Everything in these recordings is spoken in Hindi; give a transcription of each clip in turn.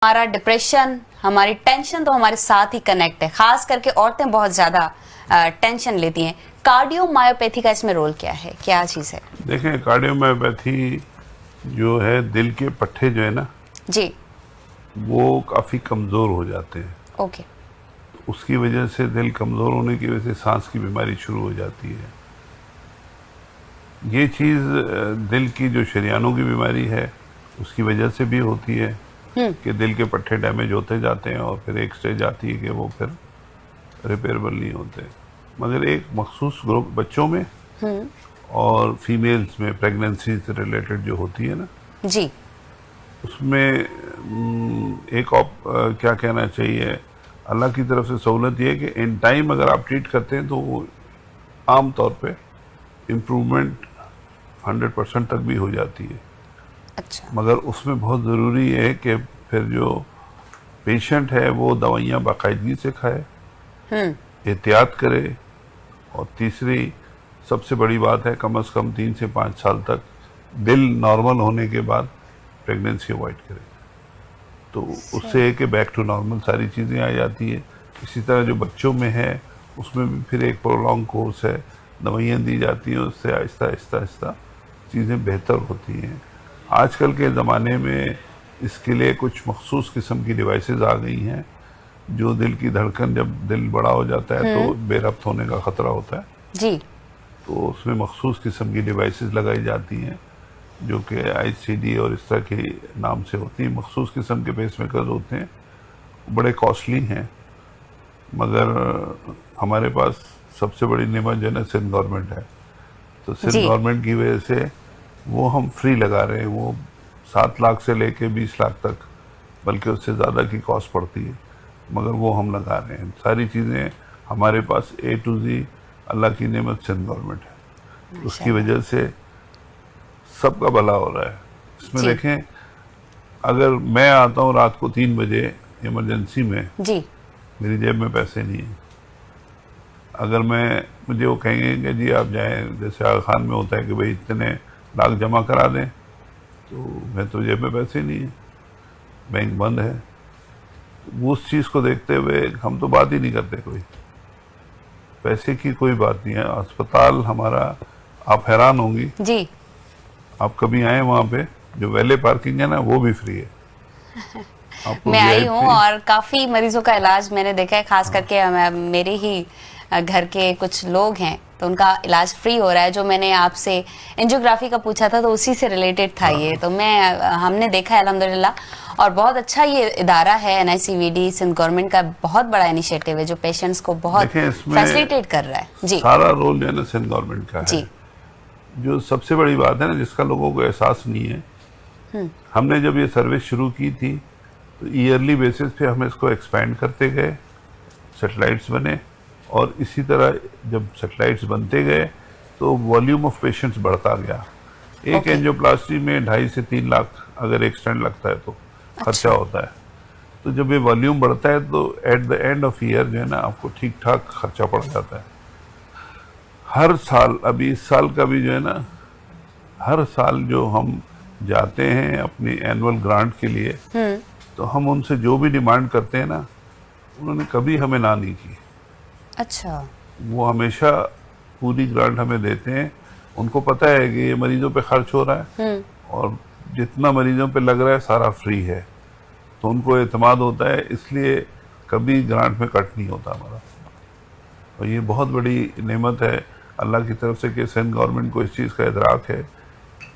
हमारा डिप्रेशन, हमारी टेंशन तो हमारे साथ ही कनेक्ट है। खास करके औरतें बहुत ज्यादा टेंशन लेती हैं। कार्डियोमायोपैथी का इसमें रोल क्या है, क्या चीज है? देखें, कार्डियोमायोपैथी जो है, दिल के पट्टे जो है ना, जी। वो काफ़ी कमज़ोर हो जाते हैं। ओके। उसकी वजह से, दिल कमज़ोर होने की वजह से सांस की बीमारी शुरू हो जाती है। ये चीज़ दिल की जो शरीयानों की बीमारी है उसकी वजह से भी होती है कि दिल के पट्टे डैमेज होते जाते हैं और फिर एक स्टेज आती है कि वो फिर रिपेयरेबल नहीं होते। मगर एक मखसूस ग्रुप बच्चों में और फीमेल्स में प्रेगनेंसी से रिलेटेड जो होती है ना, जी। उसमें क्या कहना चाहिए, अल्लाह की तरफ से सहूलत ये है कि इन टाइम अगर आप ट्रीट करते हैं तो वो आम तौर पे इम्प्रूवमेंट 100% तक भी हो जाती है। अच्छा। मगर उसमें बहुत ज़रूरी है कि फिर जो पेशेंट है वो दवाइयाँ बाकायदगी से खाए, एहतियात करे, और तीसरी सबसे बड़ी बात है, कम से कम 3 से 5 साल तक दिल नॉर्मल होने के बाद प्रेगनेंसी अवॉइड करे। तो उससे है कि बैक टू नॉर्मल सारी चीज़ें आ जाती है। इसी तरह जो बच्चों में है उसमें भी फिर एक प्रोलॉन्ग कोर्स है, दवाइयाँ दी जाती हैं, उससे आहिस्ता आहिस्ता आहिस्ता चीज़ें बेहतर होती हैं। आजकल के ज़माने में इसके लिए कुछ मखसूस किस्म की डिवाइसेस आ गई हैं जो दिल की धड़कन, जब दिल बड़ा हो जाता है तो बेरब्त होने का ख़तरा होता है, जी। तो उसमें मखसूस किस्म की डिवाइसेस लगाई जाती हैं जो कि ICD और इस तरह के नाम से होती हैं। मखसूस किस्म के पेसमेकर्स होते हैं, बड़े कॉस्टली हैं, मगर हमारे पास सबसे बड़ी नेमत जो है ना, सिंध गवर्नमेंट है। तो सिंध जी। गवर्नमेंट की वजह से वो हम फ्री लगा रहे हैं। वो 7 लाख से लेके 20 लाख तक, बल्कि उससे ज़्यादा की कॉस्ट पड़ती है, मगर वो हम लगा रहे हैं। सारी चीज़ें हमारे पास A to Z अल्लाह की नेमत सिंध गवर्नमेंट है, उसकी वजह से सबका भला हो रहा है। इसमें देखें, अगर मैं आता हूँ रात को 3 बजे इमरजेंसी में, जी। मेरी जेब में पैसे नहीं है, अगर मुझे वो कहेंगे कि जी आप जाएं, जैसे आगा खान में होता है कि भाई इतने लाख जमा करा दें, तो मैं तो जेब में पैसे नहीं है, बैंक बंद है। उस चीज़ को देखते हुए हम तो बात ही नहीं करते, कोई पैसे की कोई बात नहीं है। अस्पताल हमारा, आप हैरान होंगी, जी। आप कभी आए वहाँ पे, जो वैले पार्किंग है ना वो भी फ्री है। आपको मैं आई हूँ VIP, और काफी मरीजों का इलाज मैंने देखा है। खास करके मेरे ही घर के कुछ लोग हैं तो उनका इलाज फ्री हो रहा है। जो मैंने आपसे एंजियोग्राफी का पूछा था तो उसी से रिलेटेड था ये। तो हमने देखा है अल्हम्दुलिल्लाह, और बहुत अच्छा ये इदारा है NICVD सिंध गवर्नमेंट का, बहुत बड़ा इनिशिएटिव है जो पेशेंट्स को बहुत देखें इसमें फैसिलिटेट कर रहा है। जी। सारा रोल जो है ना सिंध गवर्नमेंट का जी। है। जो सबसे बड़ी बात है ना, जिसका लोगों को एहसास नहीं है, हमने जब ये सर्विस शुरू की थी तो ईयरली बेसिस पे हम इसको एक्सपेंड करते गए, सैटेलाइट्स बने, और इसी तरह जब सैटेलाइट्स बनते गए तो वॉल्यूम ऑफ पेशेंट्स बढ़ता गया। एक एंजियोप्लास्टी में 2.5 से 3 लाख अगर एक स्टेंट लगता है तो खर्चा होता है। तो जब ये वॉल्यूम बढ़ता है तो at the end of year जो है ना, आपको ठीक ठाक खर्चा पड़ जाता है। हर साल, अभी इस साल का भी जो है ना, हर साल जो हम जाते हैं अपनी एनुअल ग्रांट के लिए, तो हम उनसे जो भी डिमांड करते हैं ना, उन्होंने कभी हमें ना नहीं की। अच्छा। वो हमेशा पूरी ग्रांट हमें देते हैं। उनको पता है कि ये मरीजों पे खर्च हो रहा है और जितना मरीजों पे लग रहा है सारा फ्री है, तो उनको एतमाद होता है, इसलिए कभी ग्रांट में कट नहीं होता हमारा। और ये बहुत बड़ी नेमत है अल्लाह की तरफ से कि सिंध गवर्नमेंट को इस चीज़ का इदराक है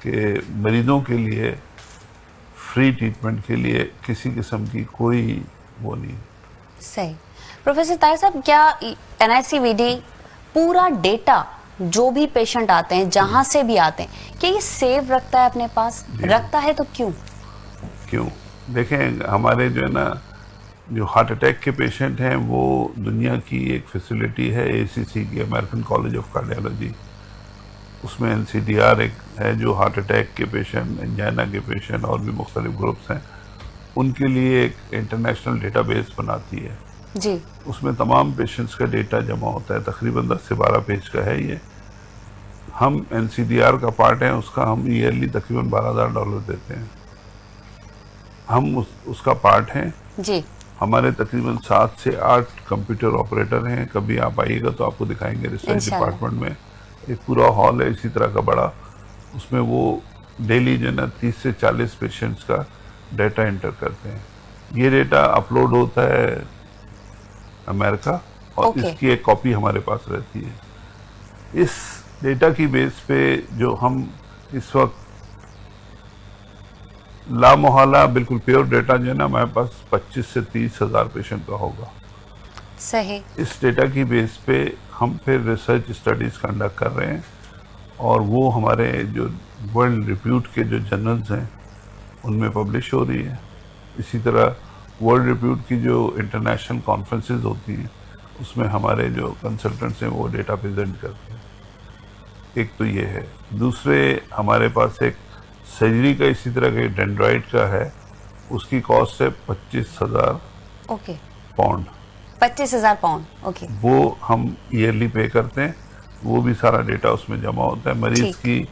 कि मरीजों के लिए फ्री ट्रीटमेंट के लिए किसी किस्म की कोई वो नहीं। सही। प्रोफेसर ताहिर साहब, क्या NICVD पूरा डेटा जो भी पेशेंट आते हैं, जहां से भी आते हैं, क्या ये सेव रखता है अपने पास? रखता है तो क्यों? देखें, हमारे जो है ना, जो हार्ट अटैक के पेशेंट हैं, वो दुनिया की एक फैसिलिटी है ACC की, अमेरिकन कॉलेज ऑफ कार्डियोलॉजी। उसमें NCDR एक है जो हार्ट अटैक के पेशेंट, एंजाइना के पेशेंट और भी मुख्तलिफ ग्रुप्स हैं, उनके लिए एक इंटरनेशनल डेटाबेस बनाती है। जी। उसमें तमाम पेशेंट्स का डेटा जमा होता है, तकरीबन 10 से 12 पेज का है ये। हम NCDR का पार्ट है उसका, हम ईयरली तकरीबन $12,000 देते हैं। हम उसका पार्ट हैं। जी। हमारे तकरीबन 7 से 8 कंप्यूटर ऑपरेटर हैं। कभी आप आइएगा तो आपको दिखाएंगे। रिसर्च इंशाल्लाह। डिपार्टमेंट में एक पूरा हॉल है इसी तरह का बड़ा, उसमें वो डेली जो है ना 30 से 40 पेशेंट्स का डाटा एंटर करते हैं। ये डेटा अपलोड होता है अमेरिका और ओके। इसकी एक कॉपी हमारे पास रहती है। इस डेटा की बेस पे जो हम इस वक्त लामोहल्ला बिल्कुल प्योर डेटा जो है ना हमारे पास 25 से 30 हजार पेशेंट का होगा। सही। इस डेटा की बेस पे हम फिर रिसर्च स्टडीज कंडक्ट कर रहे हैं और वो हमारे जो वर्ल्ड रिप्यूट के जो जर्नल्स हैं उनमें पब्लिश हो रही है। इसी तरह वर्ल्ड रिप्यूट की जो इंटरनेशनल कॉन्फ्रेंसेस होती हैं उसमें हमारे जो कंसल्टेंट्स हैं वो डेटा प्रेजेंट करते हैं। एक तो ये है। दूसरे हमारे पास एक सर्जरी का इसी तरह का डेंड्राइट का है, उसकी कॉस्ट है 25,000 ओके। पाउंड। 25,000 पाउंड। ओके। वो हम ईयरली पे करते हैं। वो भी सारा डेटा उसमें जमा होता है। मरीज ठीक। की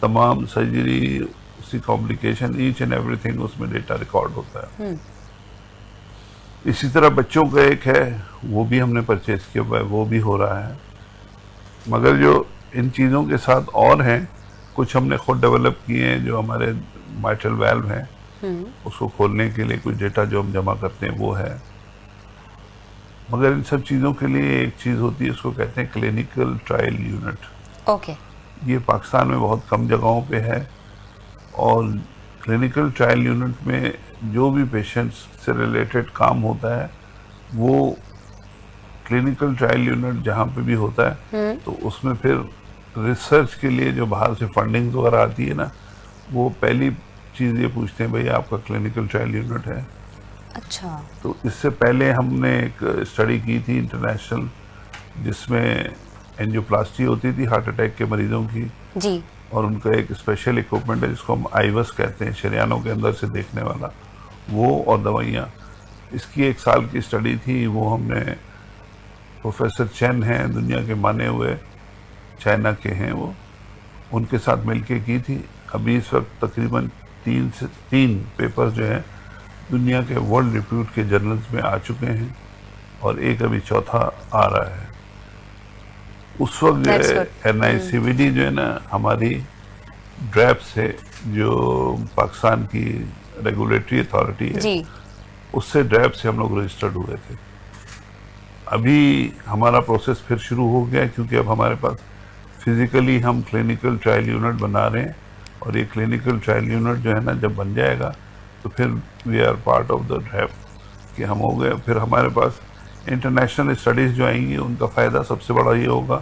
तमाम सर्जरी, उसकी कॉम्प्लिकेशन, ईच एंड एवरीथिंग उसमें डेटा रिकॉर्ड होता है। इसी तरह बच्चों का एक है, वो भी हमने परचेज किया हुआ है, वो भी हो रहा है। मगर जो इन चीज़ों के साथ और हैं, कुछ हमने खुद डेवलप किए हैं। जो हमारे माइट्रल वाल्व हैं उसको खोलने के लिए कुछ डेटा जो हम जमा करते हैं वो है। मगर इन सब चीज़ों के लिए एक चीज़ होती है, उसको कहते हैं क्लिनिकल ट्रायल यूनिट। ओके। ये पाकिस्तान में बहुत कम जगहों पे है और क्लिनिकल ट्रायल यूनिट में जो भी पेशेंट्स से रिलेटेड काम होता है वो क्लिनिकल ट्रायल यूनिट जहाँ पे भी होता है तो उसमें फिर रिसर्च के लिए जो बाहर से फंडिंग वगैरह आती है ना, वो पहली चीज़ ये पूछते हैं भाई आपका क्लिनिकल ट्रायल यूनिट है। अच्छा। तो इससे पहले हमने एक स्टडी की थी इंटरनेशनल, जिसमें एंजियोप्लास्टी होती थी हार्ट अटैक के मरीजों की, जी। और उनका एक स्पेशल इक्विपमेंट है जिसको हम आईवस कहते हैं, शरियानों के अंदर से देखने वाला, वो और दवाइयाँ। इसकी 1 साल की स्टडी थी। वो हमने प्रोफेसर चेन हैं, दुनिया के माने हुए, चाइना के हैं वो, उनके साथ मिलके की थी। अभी इस वक्त तकरीबन 3 पेपर्स जो हैं दुनिया के वर्ल्ड रिप्यूट के जर्नल्स में आ चुके हैं और एक अभी चौथा आ रहा है। उस वक्त जो है NICVD जो है ना हमारी ड्रैप से, जो पाकिस्तान की रेगुलेटरी अथॉरिटी है जी। उससे ड्रैप से हम लोग रजिस्टर्ड हुए थे। अभी हमारा प्रोसेस फिर शुरू हो गया क्योंकि अब हमारे पास फिजिकली हम क्लिनिकल ट्रायल यूनिट बना रहे हैं और ये क्लिनिकल ट्रायल यूनिट जो है ना जब बन जाएगा तो फिर we are part of the drape कि हम हो गए। फिर हमारे पास इंटरनेशनल स्टडीज़ जो आएंगी उनका फ़ायदा सबसे बड़ा ये होगा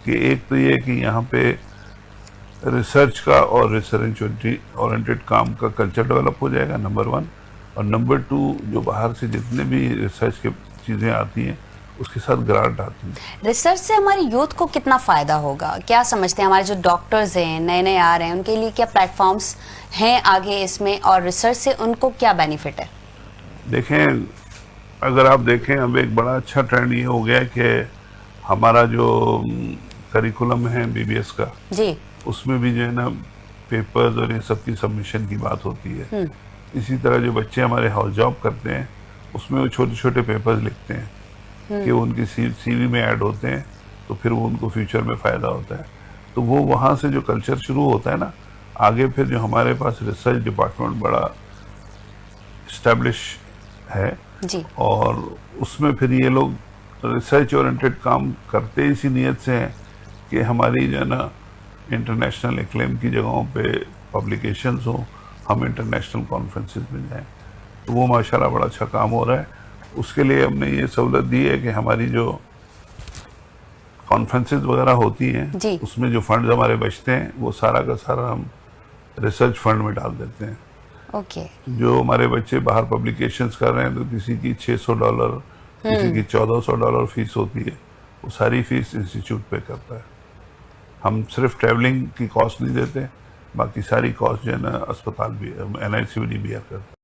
कि एक तो ये कि यहाँ पे रिसर्च का और रिसर्च ओरिएंटेड काम का कल्चर डेवलप हो जाएगा, नंबर 1। और नंबर 2, जो बाहर से जितने भी रिसर्च की चीज़ें आती हैं उसके साथ ग्रांट आती है। रिसर्च से हमारी यूथ को कितना फायदा होगा, क्या समझते हैं? हमारे जो डॉक्टर्स हैं, नए नए आ रहे हैं, उनके लिए क्या प्लेटफॉर्म्स हैं आगे इसमें, और रिसर्च से उनको क्या बेनिफिट है? देखें, अगर आप देखें अब एक बड़ा अच्छा ट्रेंड ये हो गया है कि हमारा जो करिकुलम है BBS का, जी। उसमें भी जो है ना पेपर्स और ये सब की सबमिशन की बात होती है। इसी तरह जो बच्चे हमारे हाउस जॉब करते हैं उसमें वो छोटे छोटे पेपर्स लिखते हैं कि वो उनकी CV में ऐड होते हैं, तो फिर वो उनको फ्यूचर में फ़ायदा होता है। तो वो वहाँ से जो कल्चर शुरू होता है ना, आगे फिर जो हमारे पास रिसर्च डिपार्टमेंट बड़ा इस्टेब्लिश है जी। और उसमें फिर ये लोग रिसर्च ओरिएंटेड काम करते इसी नीयत से हैं कि हमारी जो है ना इंटरनेशनल एक्लेम की जगहों पे पब्लिकेशंस हो, हम इंटरनेशनल कॉन्फ्रेंसेस में जाएं। तो वो माशाल्लाह बड़ा अच्छा काम हो रहा है। उसके लिए हमने ये सहूलत दी है कि हमारी जो कॉन्फ्रेंसेस वगैरह होती हैं उसमें जो फंड हमारे बचते हैं वो सारा का सारा हम रिसर्च फंड में डाल देते हैं। ओके। जो हमारे बच्चे बाहर पब्लिकेशंस कर रहे हैं तो किसी की $600, किसी की $1400 फीस होती है, वो सारी फीस इंस्टीट्यूट पे करता है। हम सिर्फ ट्रैवलिंग की कॉस्ट नहीं देते, बाकी सारी कॉस्ट जो है ना अस्पताल भी NICVD भी करता है।